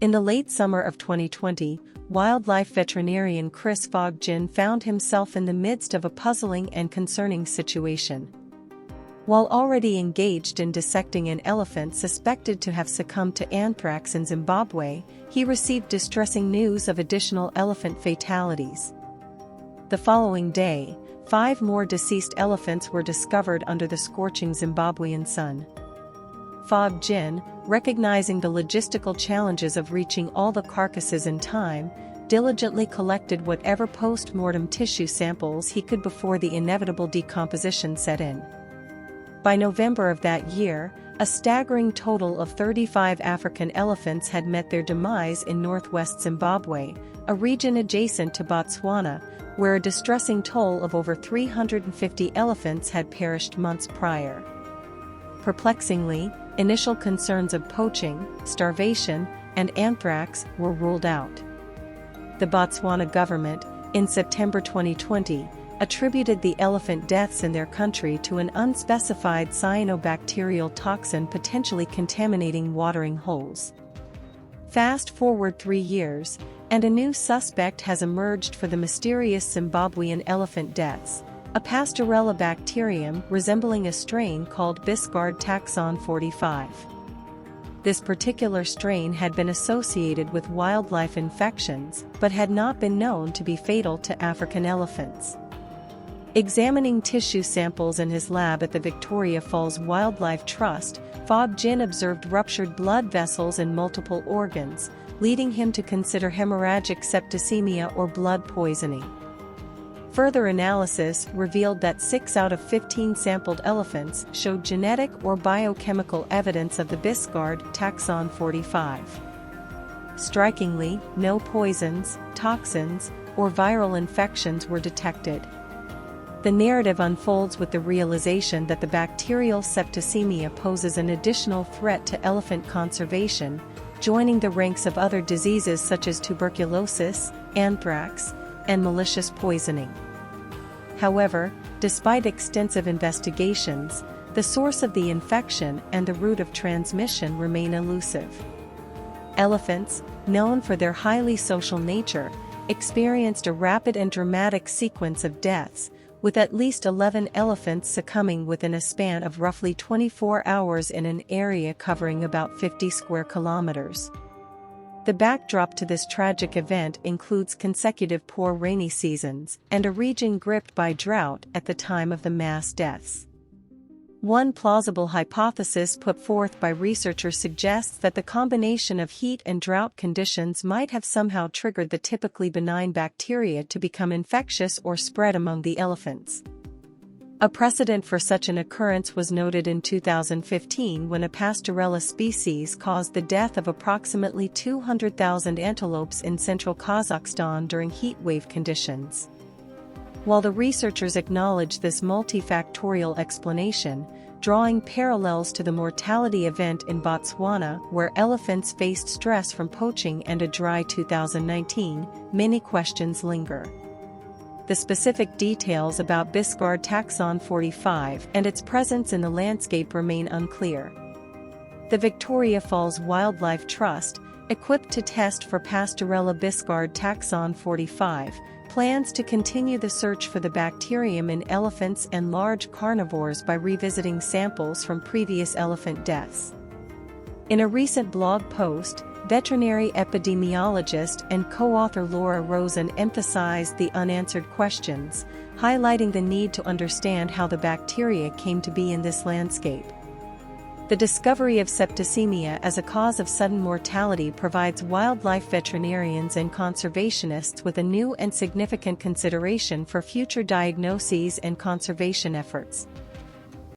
In the late summer of 2020, wildlife veterinarian Chris Foggen found himself in the midst of a puzzling and concerning situation. While already engaged in dissecting an elephant suspected to have succumbed to anthrax in Zimbabwe, he received distressing news of additional elephant fatalities. The following day, 5 more deceased elephants were discovered under the scorching Zimbabwean sun. Foggen, recognizing the logistical challenges of reaching all the carcasses in time, diligently collected whatever post-mortem tissue samples he could before the inevitable decomposition set in. By November of that year, a staggering total of 35 African elephants had met their demise in northwest Zimbabwe, a region adjacent to Botswana, where a distressing toll of over 350 elephants had perished months prior. Perplexingly, initial concerns of poaching, starvation, and anthrax were ruled out. The Botswana government, in September 2020, attributed the elephant deaths in their country to an unspecified cyanobacterial toxin potentially contaminating watering holes. Fast forward 3 years, and a new suspect has emerged for the mysterious Zimbabwean elephant deaths, a Pastorella bacterium resembling a strain called Biscard taxon 45. This particular strain had been associated with wildlife infections but had not been known to be fatal to African elephants. Examining tissue samples in his lab at the Victoria Falls Wildlife Trust, Foggen observed ruptured blood vessels in multiple organs, leading him to consider hemorrhagic septicemia or blood poisoning. Further analysis revealed that 6 out of 15 sampled elephants showed genetic or biochemical evidence of the Biscard taxon 45. Strikingly, no poisons, toxins, or viral infections were detected. The narrative unfolds with the realization that the bacterial septicemia poses an additional threat to elephant conservation, joining the ranks of other diseases such as tuberculosis, anthrax, and malicious poisoning. However, despite extensive investigations, the source of the infection and the route of transmission remain elusive. Elephants, known for their highly social nature, experienced a rapid and dramatic sequence of deaths, with at least 11 elephants succumbing within a span of roughly 24 hours in an area covering about 50 square kilometers. The backdrop to this tragic event includes consecutive poor rainy seasons and a region gripped by drought at the time of the mass deaths. One plausible hypothesis put forth by researchers suggests that the combination of heat and drought conditions might have somehow triggered the typically benign bacteria to become infectious or spread among the elephants. A precedent for such an occurrence was noted in 2015 when a Pastorella species caused the death of approximately 200,000 antelopes in central Kazakhstan during heat wave conditions. While the researchers acknowledge this multifactorial explanation, drawing parallels to the mortality event in Botswana where elephants faced stress from poaching and a dry 2019, many questions linger. The specific details about Biscard taxon 45 and its presence in the landscape remain unclear. The Victoria Falls Wildlife Trust, equipped to test for Pastorella Biscard taxon 45, plans to continue the search for the bacterium in elephants and large carnivores by revisiting samples from previous elephant deaths. In a recent blog post, veterinary epidemiologist and co-author Laura Rosen emphasized the unanswered questions, highlighting the need to understand how the bacteria came to be in this landscape. The discovery of septicemia as a cause of sudden mortality provides wildlife veterinarians and conservationists with a new and significant consideration for future diagnoses and conservation efforts.